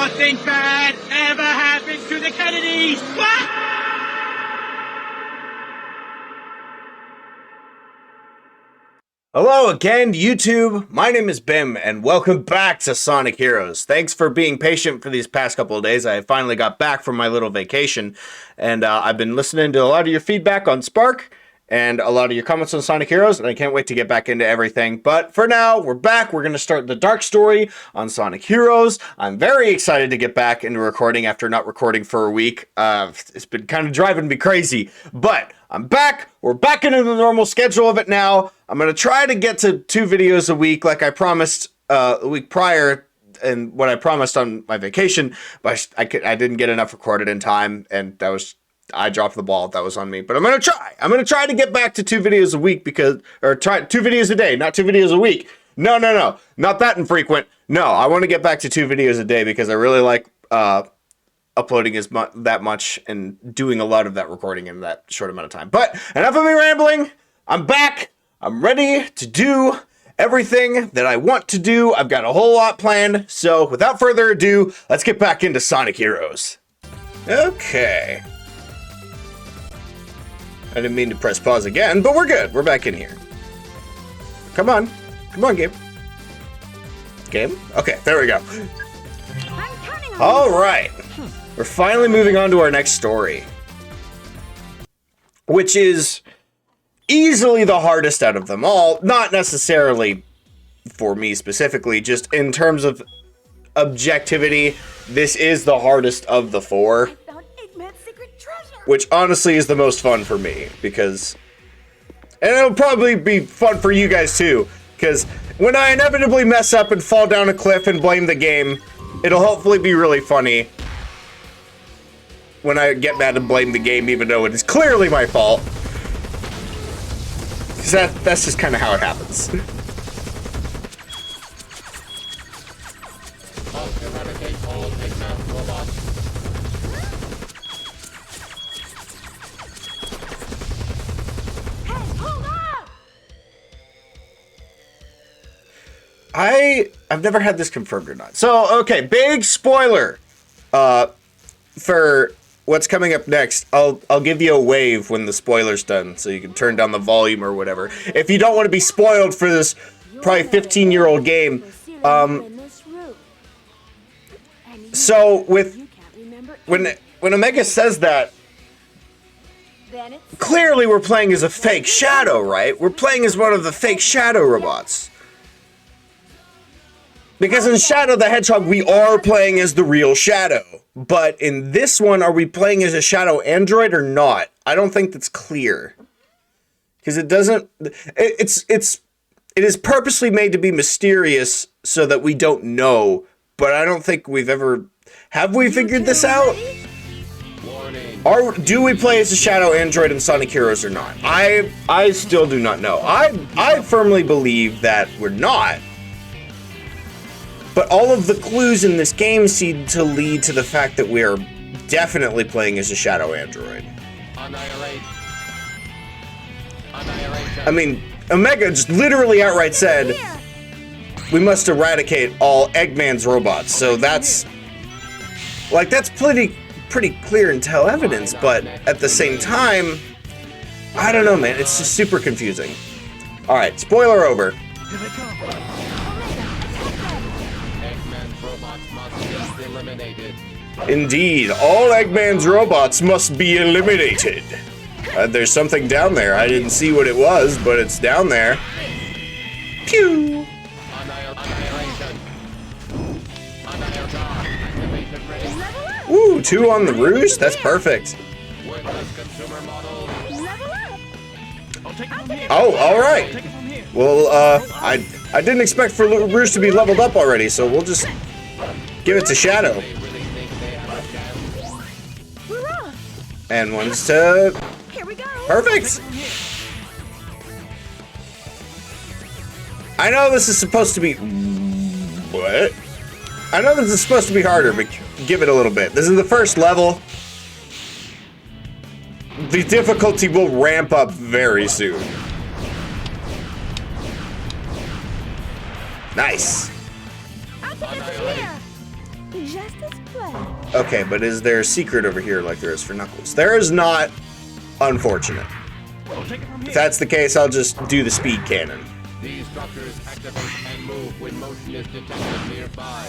Nothing bad ever happens to the Kennedys. What? Hello again, YouTube. My name is Bim, and welcome back to Sonic Heroes. Thanks for being patient for these past couple of days. I finally got back from my little vacation, and I've been listening to a lot of your feedback on Spark, and a lot of your comments on Sonic Heroes, and I can't wait to get back into everything. But for now, we're back. We're going to start the Dark Story on Sonic Heroes. I'm very excited to get back into recording after not recording for a week. It's been kind of driving me crazy, but I'm back. We're back into the normal schedule of it now. I'm going to try to get to 2 videos a week like I promised a week prior and what I promised on my vacation, but I didn't get enough recorded in time, and I dropped the ball. That was on me, but I'm going to try. I'm going to try to get back to 2 videos a week try 2 videos a day, not 2 videos a week. No, not that infrequent. No, I want to get back to 2 videos a day because I really like, uploading that much and doing a lot of that recording in that short amount of time. But enough of me rambling. I'm back. I'm ready to do everything that I want to do. I've got a whole lot planned. So without further ado, let's get back into Sonic Heroes. Okay. I didn't mean to press pause again, but we're good. We're back in here. Come on. Come on, game. Game? Okay, there we go. All right. We're finally moving on to our next story, which is easily the hardest out of them all. Not necessarily for me specifically, just in terms of objectivity, this is the hardest of the 4. Which honestly is the most fun for me, because, and it'll probably be fun for you guys too, because when I inevitably mess up and fall down a cliff and blame the game, it'll hopefully be really funny when I get mad and blame the game, even though it is clearly my fault. Because that's just kind of how it happens. I've never had this confirmed or not. So, okay, big spoiler for what's coming up next. I'll give you a wave when the spoiler's done, so you can turn down the volume or whatever. If you don't want to be spoiled for this probably 15-year-old game. So when Omega says that, clearly we're playing as a fake Shadow, right? We're playing as one of the fake Shadow robots. Because in Shadow the Hedgehog, we are playing as the real Shadow. But in this one, are we playing as a Shadow android or not? I don't think that's clear. Because it doesn't... It is purposely made to be mysterious so that we don't know. But I don't think we've ever... Have we figured this out? Do we play as a Shadow android in Sonic Heroes or not? I still do not know. I firmly believe that we're not. But all of the clues in this game seem to lead to the fact that we are definitely playing as a Shadow android. I mean, Omega just literally outright said, we must eradicate all EGGMAN'S robots. So that's pretty clear and tell evidence, but at the same time, I don't know, man. It's just super confusing. All right, spoiler over. Indeed, all EGGMAN'S robots must be eliminated. There's something down there. I didn't see what it was, but it's down there. Pew! Woo, 2 on the roost? That's perfect. Oh, alright. Well, I didn't expect for Rouge to be leveled up already, so we'll just give it to Shadow. And one's to... Perfect! I know this is supposed to be... What? I know this is supposed to be harder, but give it a little bit. This is the first level. The difficulty will ramp up very soon. Nice. Just as planned. Okay, but is there a secret over here like there is for Knuckles? There is not, unfortunate. If that's the case, I'll just do the speed cannon. These structures activate and move when motion is detected nearby.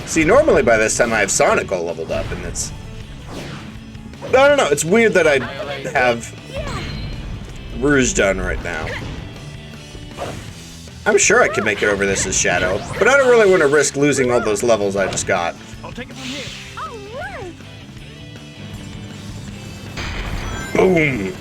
See, normally by this time I have Sonic all leveled up, and it's... I don't know, it's weird that I have Rouge done right now. I'm sure I could make it over this as Shadow, but I don't really want to risk losing all those levels I just got. I'll take it from here. All right. Boom!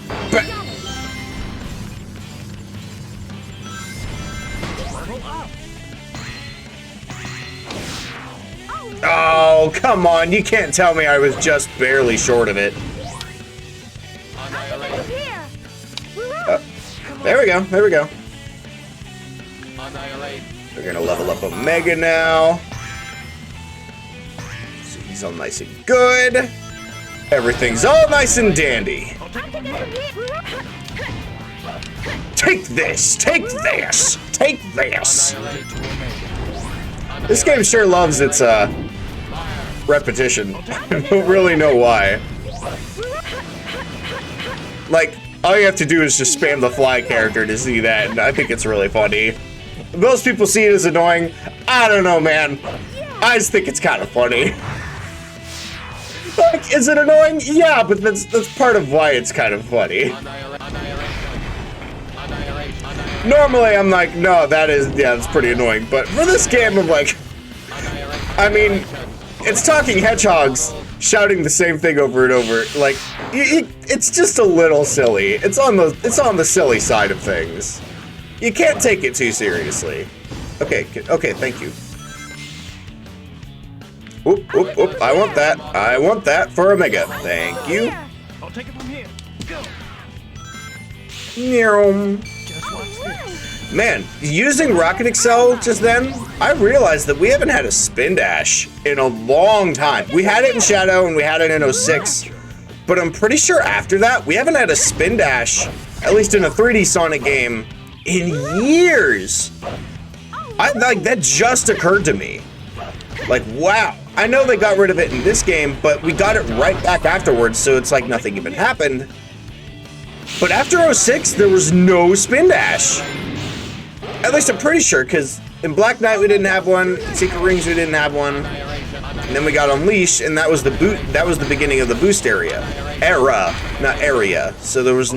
Oh, come on, you can't tell me I was just barely short of it. Here. There we go, there we go. Annihilate. We're gonna level up Omega now. So he's all nice and good. Everything's all nice and dandy. Take this! Take this! Take this! This game sure loves its repetition. I don't really know why. Like, all you have to do is just spam the fly character to see that, and I think it's really funny. Most people see it as annoying. I don't know, man. I just think it's kind of funny. Like, is it annoying? Yeah, but that's part of why it's kind of funny. Normally, I'm like, no, that's pretty annoying. But for this game, I'm like, I mean, it's talking hedgehogs shouting the same thing over and over. Like, it's just a little silly. It's on the silly side of things. You can't take it too seriously. Okay, thank you. Oop, oop, oop, I want that. I want that for Omega. Thank you. I'll take it from here. Go. Just watch this. Man, using Rocket Excel just then, I realized that we haven't had a spin dash in a long time. We had it in Shadow and we had it in 06, but I'm pretty sure after that, we haven't had a spin dash, at least in a 3D Sonic game, in years. Like, that just occurred to me. Like, wow. I know they got rid of it in this game, but we got it right back afterwards, so it's like nothing even happened. But after 06, there was no spin dash. At least I'm pretty sure, because in Black Knight we didn't have one, in Secret Rings we didn't have one, and then we got Unleashed, and that was the beginning of the boost area. Not area. So there was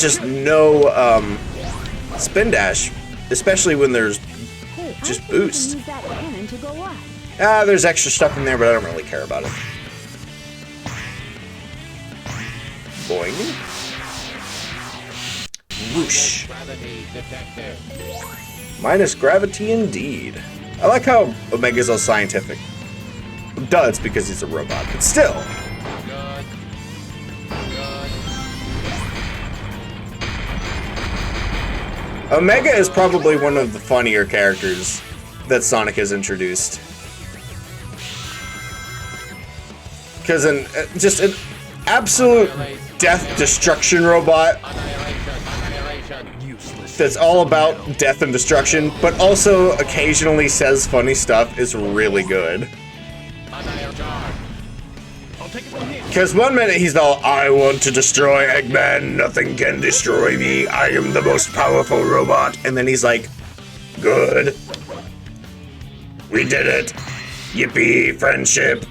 just no spin dash, especially when there's just boost. There's extra stuff in there, but I don't really care about it. Boing. Whoosh. Minus gravity indeed. I like how Omega's all scientific. Duh, it's because he's a robot, but still. Omega is probably one of the funnier characters that Sonic has introduced. Because just an absolute death destruction robot that's all about death and destruction, but also occasionally says funny stuff is really good. Because one minute he's all, I want to destroy Eggman, nothing can destroy me, I am the most powerful robot. And then he's like, good. We did it. Yippee, friendship.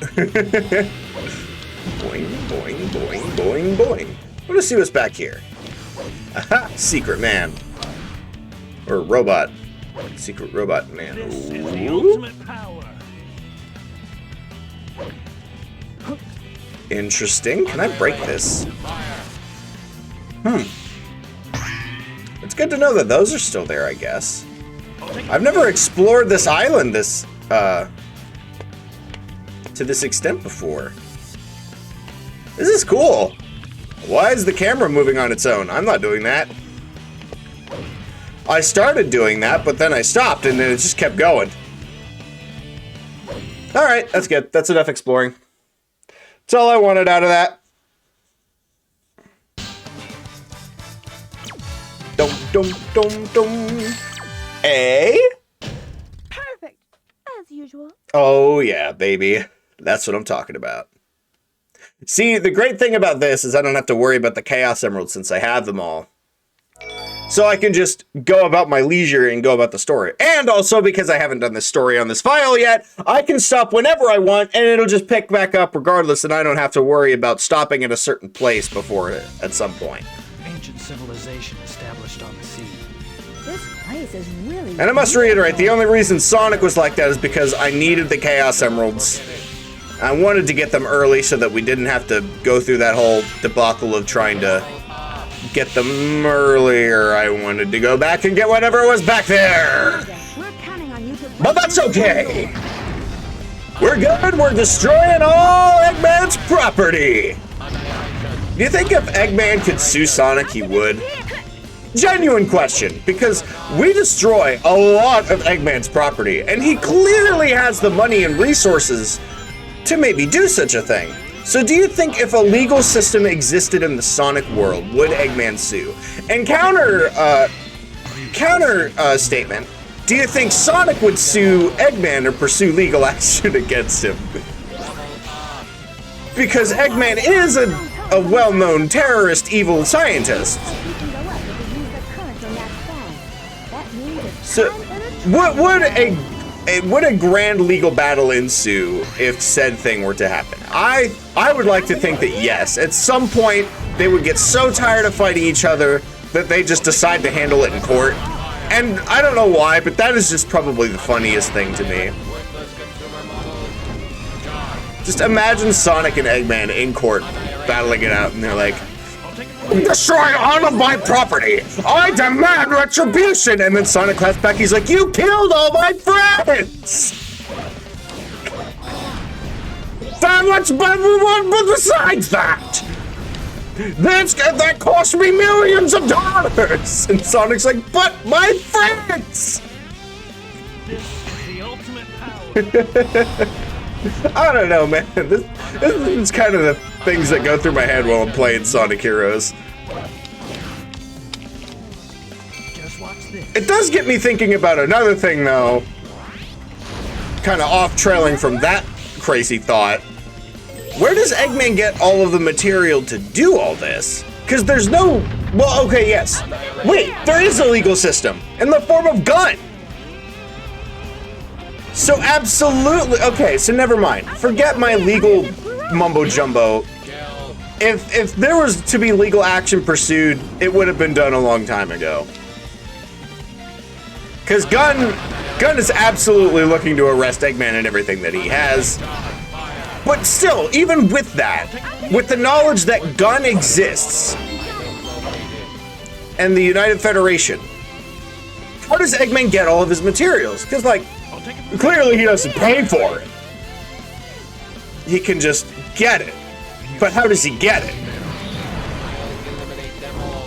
Boing, boing, boing, boing, boing. Let's see what's back here. Aha, secret man. Or robot. Secret robot man. This is the ultimate power. Interesting. Can I break this? It's good to know that those are still there, I guess. I've never explored this island to this extent before. This is cool. Why is the camera moving on its own? I'm not doing that. I started doing that, but then I stopped and then it just kept going. Alright, that's good. That's enough exploring. That's all I wanted out of that. Dum dum dum dum. A? Perfect. usual? Oh, yeah, baby. That's what I'm talking about. See, the great thing about this is I don't have to worry about the Chaos Emeralds since I have them all. So I can just go about my leisure and go about the story. And also, because I haven't done this story on this file yet, I can stop whenever I want, and it'll just pick back up regardless, and I don't have to worry about stopping at a certain place before it at some point. Ancient civilization established on the sea. This place is really. And I must reiterate, the only reason Sonic was like that is because I needed the Chaos Emeralds. I wanted to get them early so that we didn't have to go through that whole debacle of trying to get them earlier. I wanted to go back and get whatever was back there. We're counting on you to. But that's okay. We're good. We're destroying all Eggman's property. Do you think if Eggman could sue Sonic, he would? Genuine question, because we destroy a lot of Eggman's property, and he clearly has the money and resources to maybe do such a thing. So do you think if a legal system existed in the Sonic world, would Eggman sue? And counter statement, do you think Sonic would sue Eggman or pursue legal action against him? Because Eggman is a well-known terrorist, evil scientist. We can go up if we use the current on that fan. That means it's So, would a grand legal battle ensue if said thing were to happen? I would like to think that yes. At some point, they would get so tired of fighting each other that they just decide to handle it in court. And I don't know why, but that is just probably the funniest thing to me. Just imagine Sonic and Eggman in court battling it out, and they're like, "Destroy all of my property! I demand retribution!" And then Sonic claps back, he's like, "You killed all my friends!" But besides that, that cost me millions of dollars! And Sonic's like, "But my friends!" This is the ultimate power. I don't know, man. This is kind of the things that go through my head while I'm playing Sonic Heroes. Just watch this. It does get me thinking about another thing, though. Kind of off-trailing from that crazy thought. Where does Eggman get all of the material to do all this? Because there's no... Well, okay, yes. Wait, there is a legal system in the form of Gun. So absolutely... Okay, so never mind. Forget my legal mumbo-jumbo. If there was to be legal action pursued, it would have been done a long time ago. Because Gun is absolutely looking to arrest Eggman and everything that he has. But still, even with that, with the knowledge that Gun exists, and the United Federation, how does Eggman get all of his materials? Because, like, clearly he doesn't pay for it. He can just get it. But how does he get it?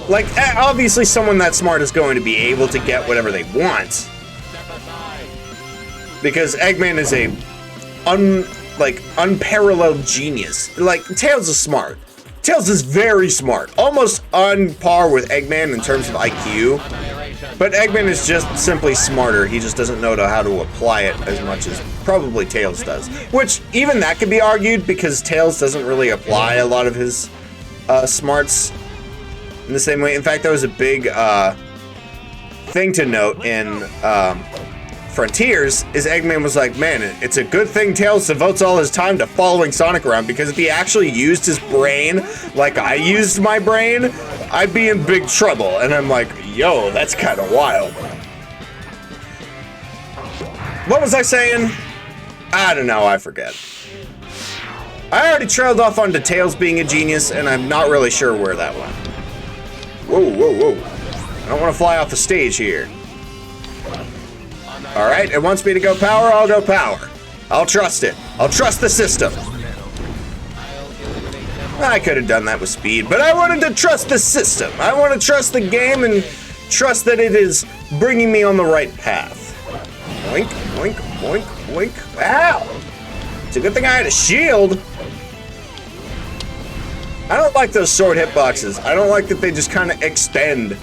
Like, obviously someone that smart is going to be able to get whatever they want. Because Eggman is a unparalleled genius. Like, Tails is smart. Tails is very smart. Almost on par with Eggman in terms of IQ. But Eggman is just simply smarter. He just doesn't know how to apply it as much as probably Tails does. Which, even that could be argued because Tails doesn't really apply a lot of his smarts in the same way. In fact, that was a big thing to note in Frontiers, is Eggman was like, man, it's a good thing Tails devotes all his time to following Sonic around, because if he actually used his brain like I used my brain, I'd be in big trouble. And I'm like, yo, that's kind of wild. What was I saying? I don't know, I forget. I already trailed off onto Tails being a genius, and I'm not really sure where that went. Whoa, whoa, whoa. I don't want to fly off the stage here. Alright, it wants me to go power, I'll go power. I'll trust it. I'll trust the system. I could have done that with speed, but I wanted to trust the system. I want to trust the game and trust that it is bringing me on the right path. Boink, boink, boink, boink. Ow! It's a good thing I had a shield. I don't like those sword hitboxes. I don't like that they just kind of extend.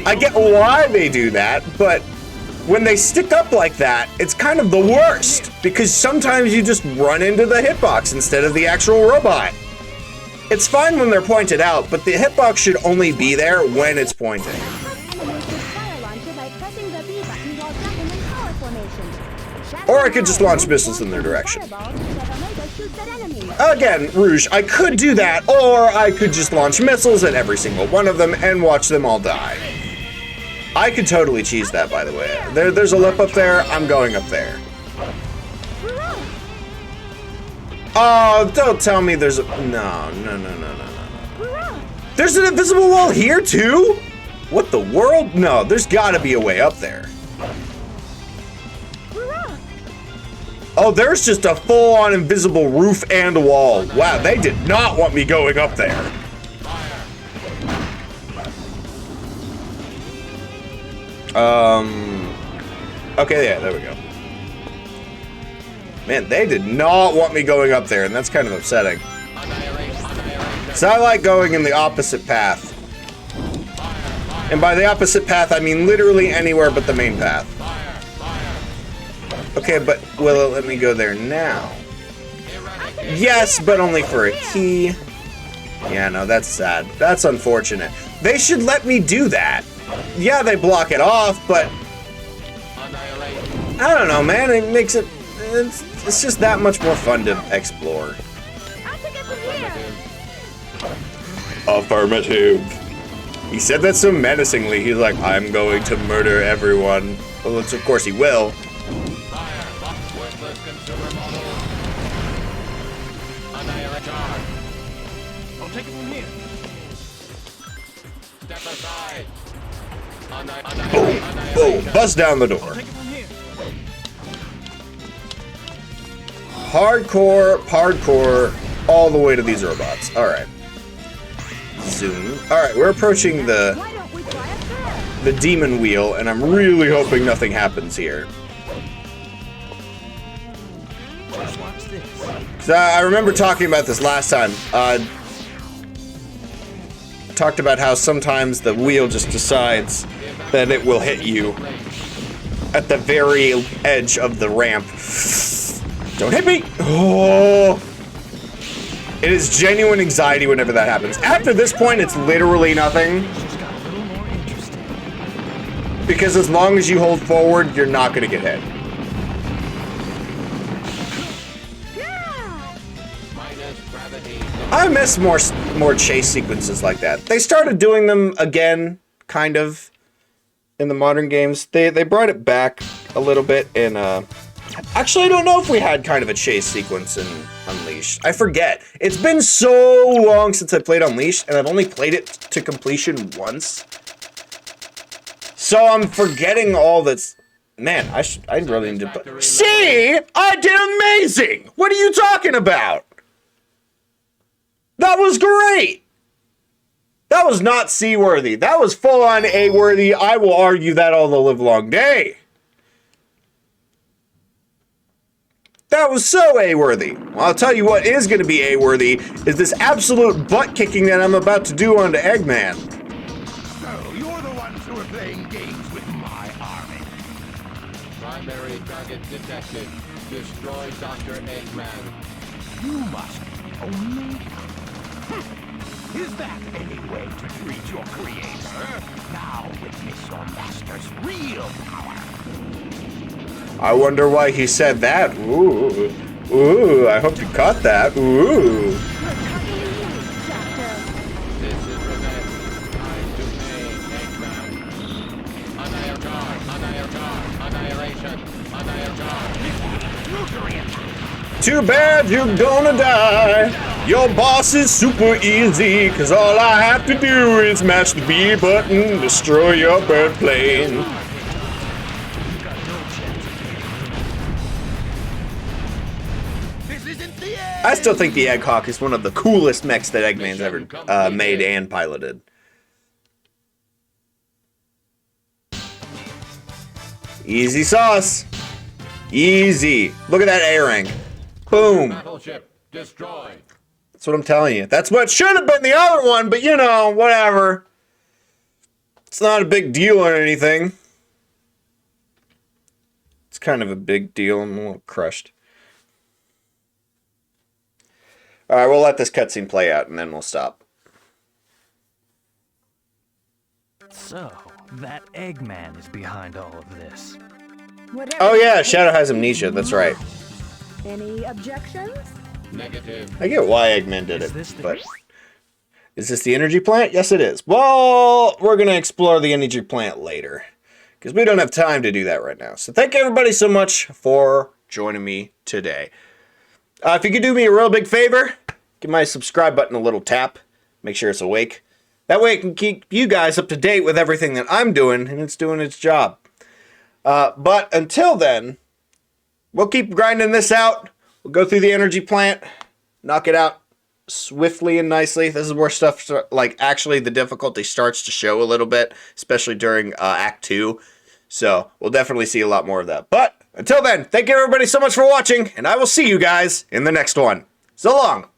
I get why they do that, but when they stick up like that, it's kind of the worst, because sometimes you just run into the hitbox instead of the actual robot. It's fine when they're pointed out, but the hitbox should only be there when it's pointing. Or I could just launch missiles in their direction. Again, Rouge, I could do that, or I could just launch missiles at every single one of them and watch them all die. I could totally cheese that, by the way. There's a lip up there, I'm going up there. Oh, don't tell me there's a... No. There's an invisible wall here, too? What the world? No, there's gotta be a way up there. Oh, there's just a full-on invisible roof and wall. Wow, they did not want me going up there. Okay, yeah, there we go. Man, they did not want me going up there, and that's kind of upsetting. So I like going in the opposite path. And by the opposite path, I mean literally anywhere but the main path. Okay, but will it let me go there now? Yes, but only for a key. Yeah, no, that's sad. That's unfortunate. They should let me do that. Yeah, they block it off, but... I don't know, man. It makes it... It's just that much more fun to explore. Affirmative. He said that so menacingly. He's like, I'm going to murder everyone. Well, of course he will. I'll take it from here. Step aside. Boom, boom, bust down the door. Hardcore, all the way to these robots. All right. Zoom. All right, we're approaching the demon wheel, and I'm really hoping nothing happens here. So I remember talking about this last time. Talked about how sometimes the wheel just decides that it will hit you at the very edge of the ramp. Don't hit me! Oh! It is genuine anxiety whenever that happens. After this point, it's literally nothing. Because as long as you hold forward, you're not going to get hit. I miss more chase sequences like that. They started doing them again, kind of, in the modern games. They brought it back a little bit in, Actually, I don't know if we had kind of a chase sequence in Unleashed. I forget. It's been so long since I played Unleashed, and I've only played it to completion once. So I'm forgetting all that's... Man, I really need to... See? I did amazing! What are you talking about? That was great! That was not C-worthy. That was full-on A-worthy. I will argue that all the livelong day. That was so A-worthy. Well, I'll tell you what is going to be A-worthy is this absolute butt-kicking that I'm about to do onto Eggman. So, you're the ones who are playing games with my army. Primary target detected. Destroy Dr. Eggman. You must be only... Is that any way to treat your creator? Now witness your master's real power. I wonder why he said that. Ooh. Ooh, I hope you caught that. Ooh. This is revenge. Time to pay Eggman. Annihilation. Too bad you're gonna die. Your boss is super easy, cause all I have to do is mash the B button, destroy your bird plane. I still think the Egghawk is one of the coolest mechs that Eggman's ever made and piloted. Easy sauce. Easy. Look at that A-rank. Boom. Battleship destroyed. That's what I'm telling you. That's what should have been the other one, but you know, whatever. It's not a big deal or anything. kind of a big deal. I'm a little crushed. All right, we'll let this cutscene play out, and then we'll stop. So, that Eggman is behind all of this. Whatever Oh yeah, it Shadow takes has to amnesia. keep That's you right. alive. Any objections? Negative. I get why Eggman did Is it, this the- but is this the energy plant? Yes, it is. Well, we're gonna explore the energy plant later because we don't have time to do that right now. So thank everybody so much for joining me today. If you could do me a real big favor, give my subscribe button a little tap. Make sure it's awake. That way it can keep you guys up to date with everything that I'm doing, and it's doing its job. But until then, we'll keep grinding this out. We'll go through the energy plant, knock it out swiftly and nicely. This is where stuff, like, actually the difficulty starts to show a little bit, especially during Act 2. So we'll definitely see a lot more of that. But until then, thank you everybody so much for watching, and I will see you guys in the next one. So long!